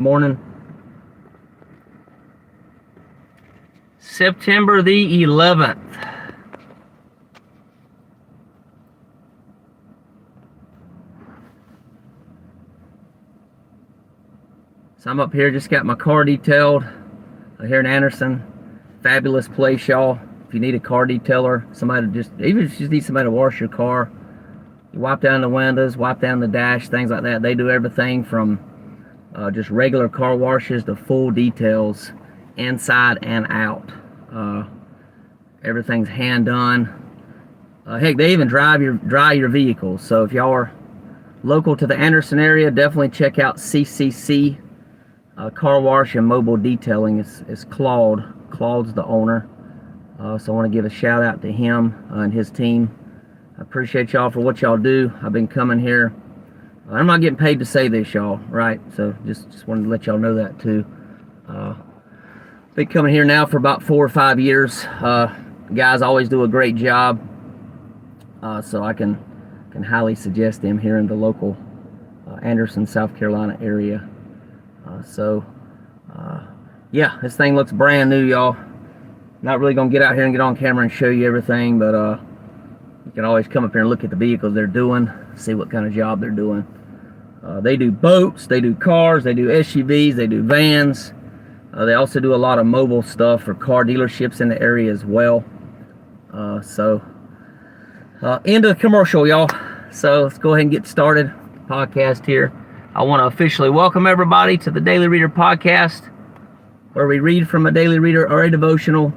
Morning. September the 11th. So I'm up here, just got my car detailed here in Anderson. Fabulous place, y'all. If you need a car detailer, even if you just need somebody to wash your car, you wipe down the windows, wipe down the dash, things like that. They do everything from just regular car washes to full details, inside and out. Everything's hand done. Heck, they even dry your vehicles. So if y'all are local to the Anderson area, definitely check out CCC Car Wash and Mobile Detailing. It's Claude. Claude's the owner. So I want to give a shout out to him and his team. I appreciate y'all for what y'all do. I've been coming here. I'm not getting paid to say this, y'all, right? So just wanted to let y'all know that too. Been coming here now for about 4 or 5 years. Guys always do a great job. So I can highly suggest them here in the local Anderson, South Carolina area. Yeah, this thing looks brand new, y'all. Not really gonna get out here and get on camera and show you everything, but you can always come up here and look at the vehicles they're doing, see what kind of job they're doing. They do boats, they do cars, they do SUVs, they do vans. They also do a lot of mobile stuff for car dealerships in the area as well. End of the commercial, y'all. So let's go ahead and get started. Podcast here. I want to officially welcome everybody to the Daily Reader podcast, where we read from a daily reader or a devotional,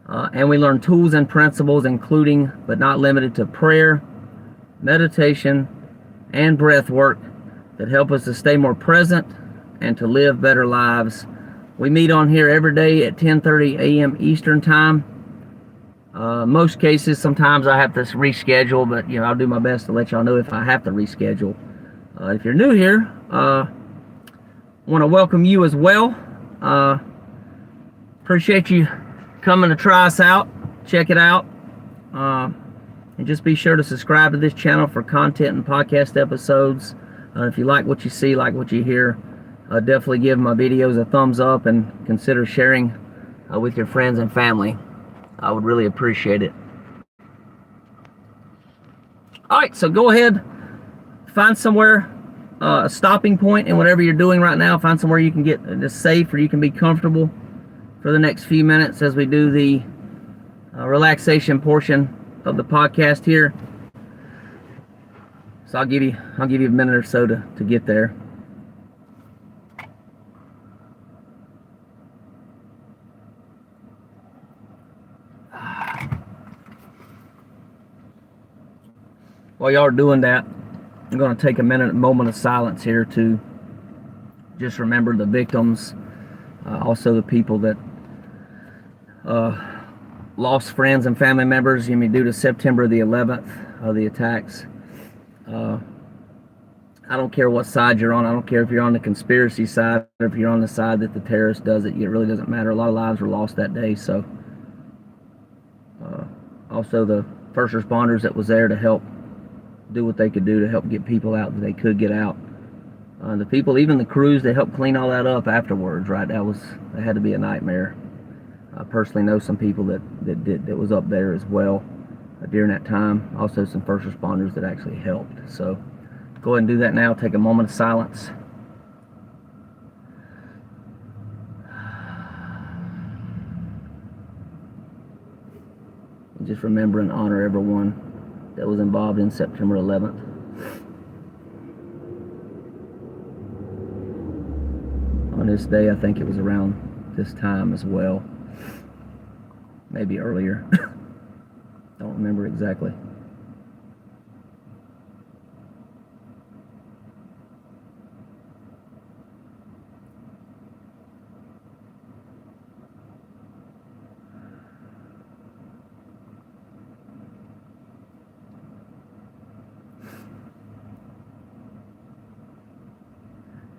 and we learn tools and principles, including but not limited to prayer, meditation, and breath work that help us to stay more present and to live better lives. We meet on here every day at 10:30 a.m. Eastern Time. Most cases, sometimes I have to reschedule, but I'll do my best to let y'all know if I have to reschedule. If you're new here, I want to welcome you as well. Appreciate you coming to try us out, check it out, and just be sure to subscribe to this channel for content and podcast episodes. If you like what you see, like what you hear, definitely give my videos a thumbs up and consider sharing with your friends and family. I would really appreciate it. Alright, so go ahead, find somewhere, a stopping point in whatever you're doing right now. Find somewhere you can get just safe, or you can be comfortable for the next few minutes as we do the relaxation portion of the podcast here. So I'll give you a minute or so to get there. While y'all are doing that, I'm going to take a moment of silence here to just remember the victims, also the people that lost friends and family members due to September the 11th, the attacks. I don't care what side you're on. I don't care if you're on the conspiracy side or if you're on the side that the terrorist does it. It really doesn't matter. A lot of lives were lost that day. So also the first responders that was there to help do what they could do to help get people out that they could get out. The people, even the crews that helped clean all that up afterwards, right? That had to be a nightmare. I personally know some people that was up there as well during that time. Also some first responders that actually helped. So go ahead and do that now. Take a moment of silence. And just remember and honor everyone that was involved in September 11th. On this day, I think it was around this time as well. Maybe earlier. Don't remember exactly.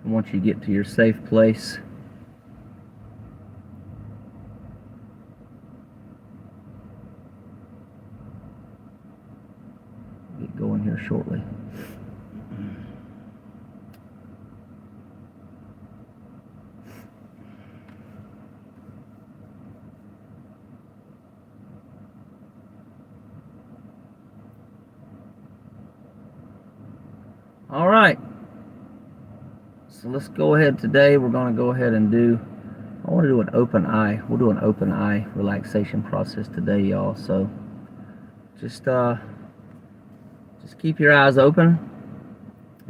And once you get to your safe place, get going here shortly. All right. So let's go ahead today. We're going to go ahead and I want to do an open eye. We'll do an open eye relaxation process today, y'all. So just keep your eyes open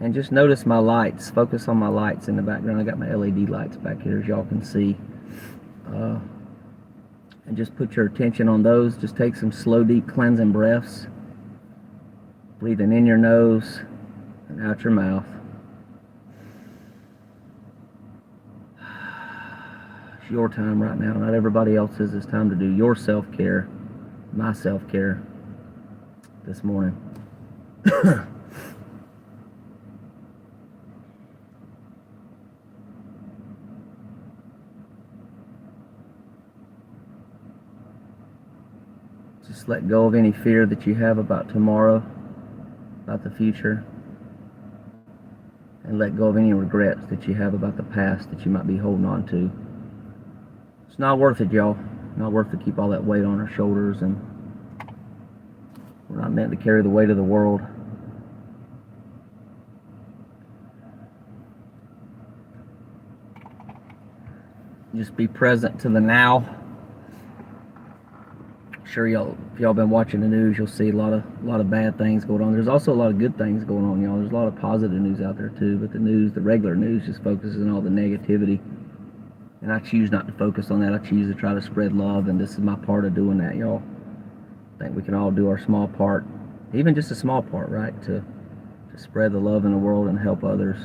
and just notice my lights. Focus on my lights in the background. I got my LED lights back here, as y'all can see. And just put your attention on those. Just take some slow, deep cleansing breaths. Breathing in your nose and out your mouth. It's your time right now, not everybody else's. It's time to do your self-care, my self-care this morning. Just let go of any fear that you have about tomorrow, about the future, and let go of any regrets that you have about the past that you might be holding on to. It's not worth it, y'all. Not worth to keep all that weight on our shoulders, and we're not meant to carry the weight of the world. Just be present to the now. Sure, if y'all been watching the news, you'll see a lot of bad things going on. There's also a lot of good things going on, y'all. There's a lot of positive news out there too, but the regular news just focuses on all the negativity. And I choose not to focus on that. I choose to try to spread love, and this is my part of doing that, y'all. I think we can all do our small part, even just a small part, right? To spread the love in the world and help others.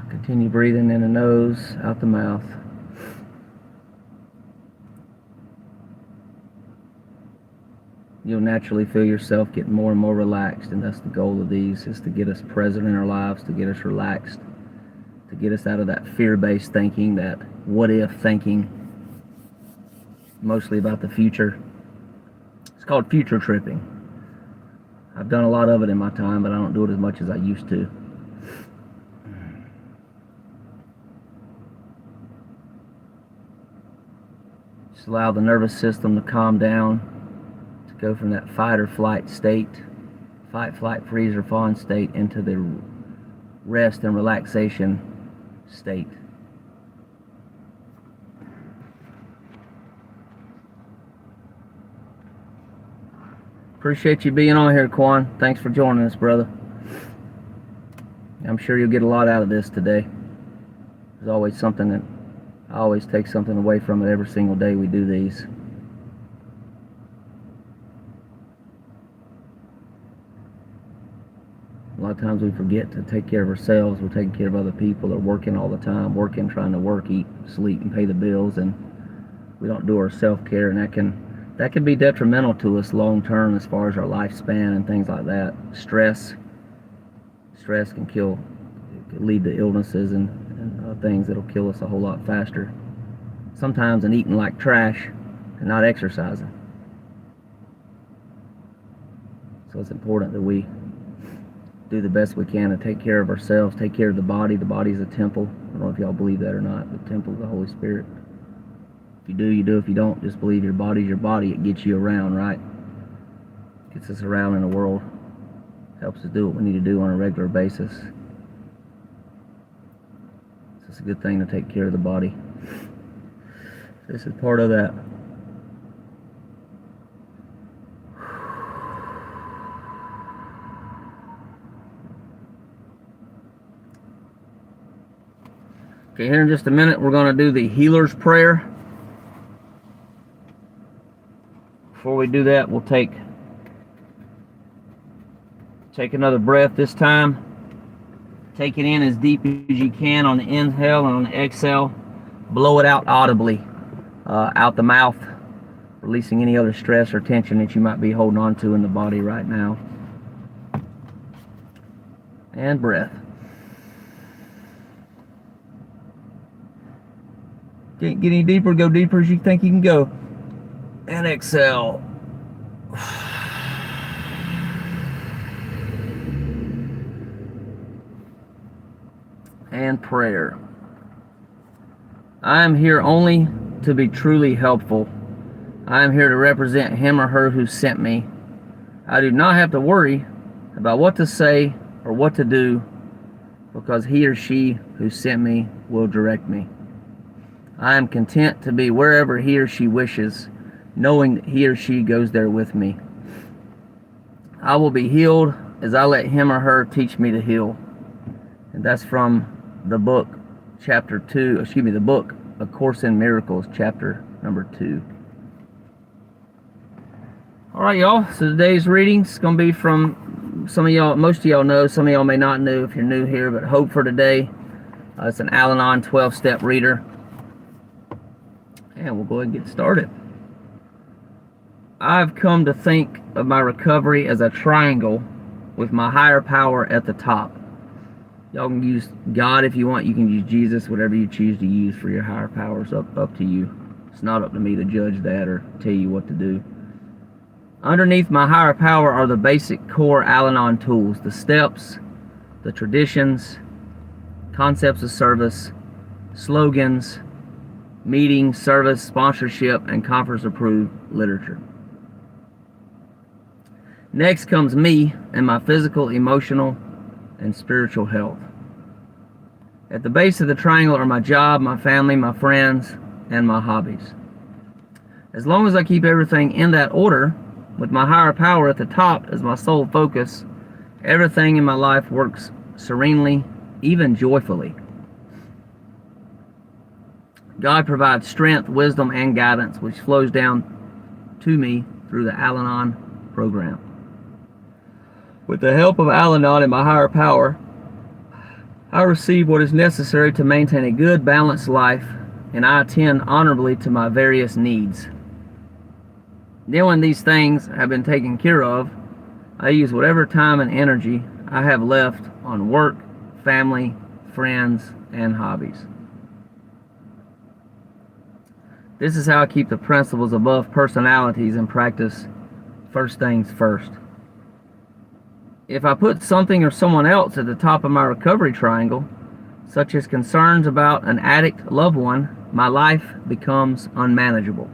Continue breathing in the nose, out the mouth. You'll naturally feel yourself getting more and more relaxed, and that's the goal of these, is to get us present in our lives, to get us relaxed, to get us out of that fear-based thinking, that what-if thinking, mostly about the future. It's called future tripping. I've done a lot of it in my time, but I don't do it as much as I used to. Just allow the nervous system to calm down, to go from that fight or flight state, fight, flight, freeze, or fawn state, into the rest and relaxation state. Appreciate you being on here, Quan. Thanks for joining us, brother. I'm sure you'll get a lot out of this today. There's always something that I always take something away from it every single day we do these. A lot of times we forget to take care of ourselves. We're taking care of other people. They're working all the time, trying to work, eat, sleep, and pay the bills, and we don't do our self-care, and that can be detrimental to us long term as far as our lifespan and things like that. Stress can lead to illnesses and things that'll kill us a whole lot faster. Sometimes in eating like trash and not exercising. So it's important that we do the best we can to take care of ourselves, take care of the body. The body is a temple. I don't know if y'all believe that or not. The temple of the Holy Spirit. If you do, you do. If you don't, just believe your body's your body. It gets you around, right? Gets us around in the world. Helps us do what we need to do on a regular basis. So it's a good thing to take care of the body. This is part of that. Okay, here in just a minute, we're going to do the healer's prayer. Before we do that, we'll take another breath this time. Take it in as deep as you can on the inhale, and on the exhale, blow it out audibly, out the mouth, releasing any other stress or tension that you might be holding on to in the body right now. And breath. Can't get any deeper, go deeper as you think you can go. And exhale. And prayer. I am here only to be truly helpful. I am here to represent him or her who sent me. I do not have to worry about what to say or what to do because he or she who sent me will direct me. I am content to be wherever he or she wishes, knowing that he or she goes there with me. I will be healed as I let him or her teach me to heal. And that's from the book, the book, A Course in Miracles, chapter number 2. All right, y'all. So today's reading's going to be from some of y'all, most of y'all know, some of y'all may not know if you're new here, but Hope for Today. It's an Al-Anon 12-step reader. And we'll go ahead and get started. I've come to think of my recovery as a triangle with my higher power at the top. Y'all can use God if you want. You can use Jesus, whatever you choose to use for your higher powers. Up to you. It's not up to me to judge that or tell you what to do. Underneath my higher power are the basic core Al-Anon tools, the steps, the traditions, concepts of service, slogans, meetings, service, sponsorship, and conference-approved literature. Next comes me and my physical, emotional, and spiritual health. At the base of the triangle are my job, my family, my friends, and my hobbies. As long as I keep everything in that order, with my higher power at the top as my sole focus, everything in my life works serenely, even joyfully. God provides strength, wisdom, and guidance, which flows down to me through the Al-Anon program. With the help of Al-Anon and my higher power, I receive what is necessary to maintain a good, balanced life, and I attend honorably to my various needs. Then when these things have been taken care of, I use whatever time and energy I have left on work, family, friends, and hobbies. This is how I keep the principles above personalities and practice first things first. If I put something or someone else at the top of my recovery triangle, such as concerns about an addict loved one, my life becomes unmanageable.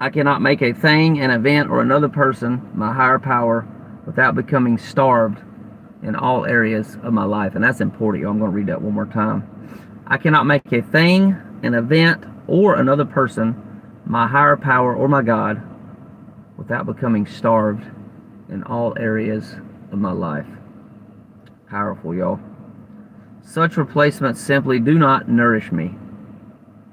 I cannot make a thing, an event, or another person my higher power without becoming starved in all areas of my life. And that's important. I'm going to read that one more time. I cannot make a thing, an event, or another person my higher power or my God without becoming starved in all areas of my life. Powerful, y'all. Such replacements simply do not nourish me.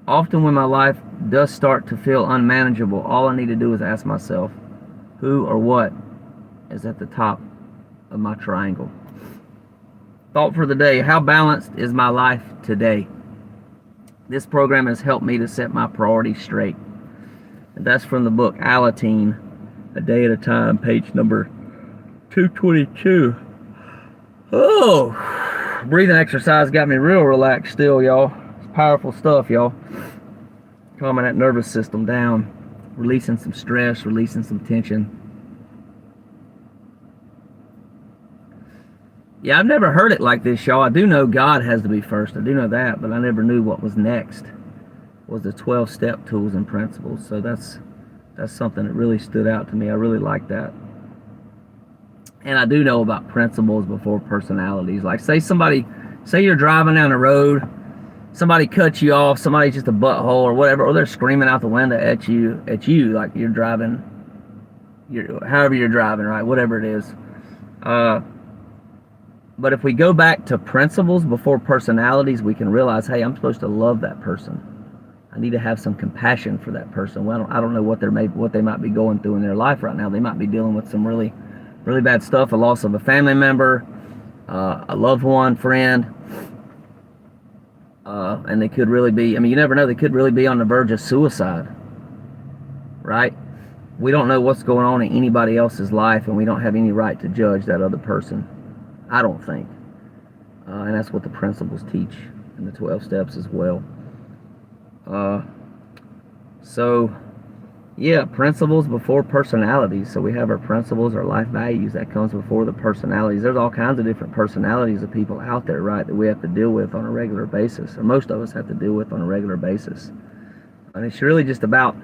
Often when my life does start to feel unmanageable, all I need to do is ask myself, who or what is at the top of my triangle? Thought for the day: how balanced is my life today? This program has helped me to set my priorities straight. And that's from the book Alateen, A Day at a Time, page number 222. Oh, breathing exercise got me real relaxed still, y'all. It's powerful stuff, y'all. Calming that nervous system down, releasing some stress, releasing some tension. Yeah, I've never heard it like this, y'all. I do know God has to be first. I do know that, but I never knew what was next was the 12-step tools and principles. So that's something that really stood out to me. I really like that. And I do know about principles before personalities. Like say you're driving down the road, somebody cuts you off, somebody's just a butthole or whatever, or they're screaming out the window at you, like you're driving, however you're driving, right? Whatever it is. But if we go back to principles before personalities, we can realize, hey, I'm supposed to love that person. I need to have some compassion for that person. Well, I don't know what they might be going through in their life right now. They might be dealing with some really, really bad stuff, a loss of a family member, a loved one, friend. And they could really be, you never know, they could really be on the verge of suicide, right? We don't know what's going on in anybody else's life, and we don't have any right to judge that other person, I don't think. And that's what the principles teach in the 12 steps as well. So, yeah, principles before personalities. So we have our principles, our life values, that comes before the personalities. There's all kinds of different personalities of people out there, right, that we have to deal with on a regular basis, or most of us have to deal with on a regular basis. And it's really just about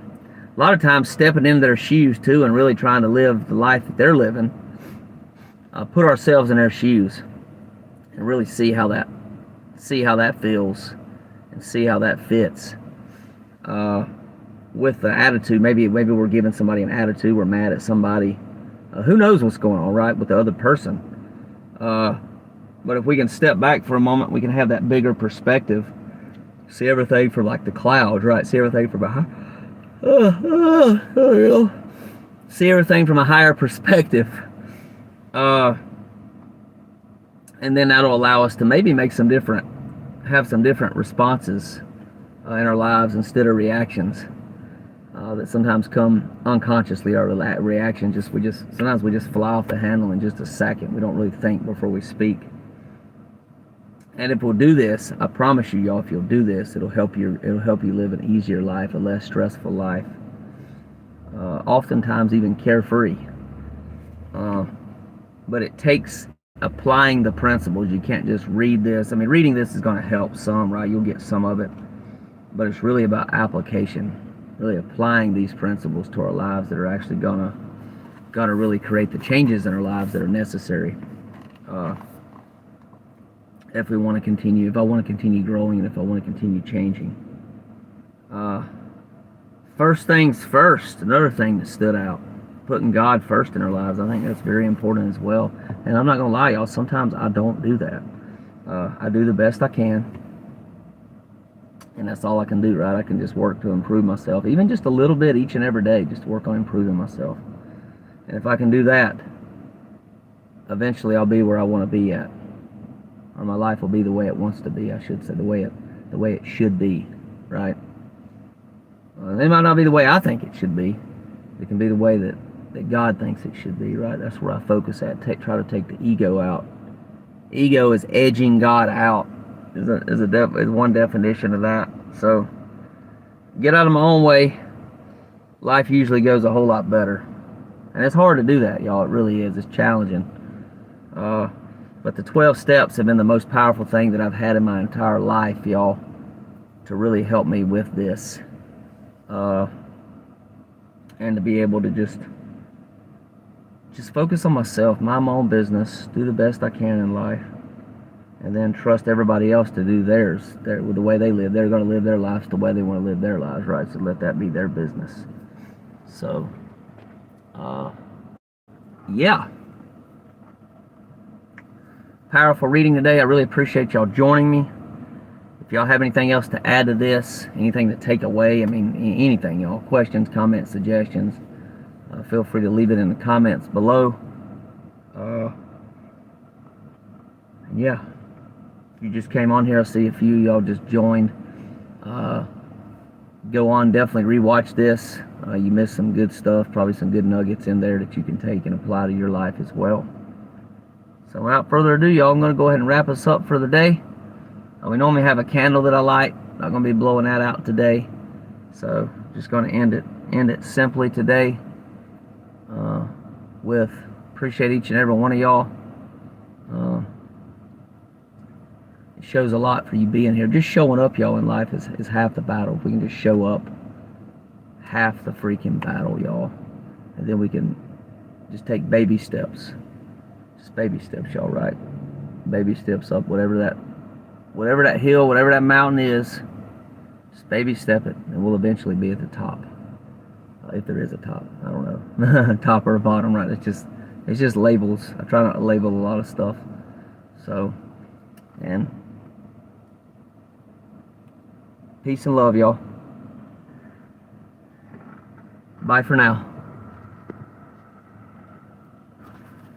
a lot of times stepping into their shoes too and really trying to live the life that they're living. Put ourselves in their shoes and really see how that feels and see how that fits. With the attitude, maybe we're giving somebody an attitude, we're mad at somebody. Who knows what's going on, right, with the other person? But if we can step back for a moment, we can have that bigger perspective. See everything from like the clouds, right? See everything from behind. See everything from a higher perspective. And then that'll allow us to maybe have some different responses in our lives instead of reactions that sometimes come unconsciously. Our reaction sometimes we just fly off the handle in just a second. We don't really think before we speak. And if we'll do this, I promise you, y'all, if you'll do this, it'll help you live an easier life, a less stressful life. Oftentimes even carefree. But it takes applying the principles. You can't just read this. I mean, reading this is going to help some, right? You'll get some of it. But it's really about application, really applying these principles to our lives that are actually gonna really create the changes in our lives that are necessary. If I want to continue growing, and if I want to continue changing. First things first, another thing that stood out, putting God first in our lives. I think that's very important as well. And I'm not going to lie, y'all, sometimes I don't do that. I do the best I can. And that's all I can do, right? I can just work to improve myself, even just a little bit each and every day, just to work on improving myself. And if I can do that, eventually I'll be where I want to be at. Or my life will be the way it wants to be, I should say, the way it should be, right? It might not be the way I think it should be. It can be the way that God thinks it should be, right? That's where I focus at. Try to take the ego out. Ego is edging God out. Is one definition of that. So, get out of my own way. Life usually goes a whole lot better. And it's hard to do that, y'all. It really is. It's challenging. But the 12 steps have been the most powerful thing that I've had in my entire life, y'all, to really help me with this. And to be able to just focus on myself, mind my own business, do the best I can in life, and then trust everybody else to do theirs, with the way they live. They're going to live their lives the way they want to live their lives, right? So let that be their business. So, yeah. Powerful reading today. I really appreciate y'all joining me. If y'all have anything else to add to this, anything to take away, I mean, anything, y'all, questions, comments, suggestions, feel free to leave it in the comments below. Yeah. If you just came on here, I see a few y'all just joined. Go on, definitely rewatch this. You missed some good stuff, probably some good nuggets in there that you can take and apply to your life as well. So without further ado, y'all, I'm going to go ahead and wrap us up for the day. We normally have a candle that I light. Not going to be blowing that out today. So just going to end it simply today with appreciate each and every one of y'all. It shows a lot for you being here. Just showing up, y'all, in life is half the battle. If we can just show up, half the freaking battle, y'all. And then we can just take baby steps. Just baby steps, y'all, right? Baby steps up, whatever that hill, whatever that mountain is, just baby step it, and we'll eventually be at the top. If there is a top, I don't know. Top or bottom, right? It's just labels. I try not to label a lot of stuff. So, and peace and love, y'all. Bye for now.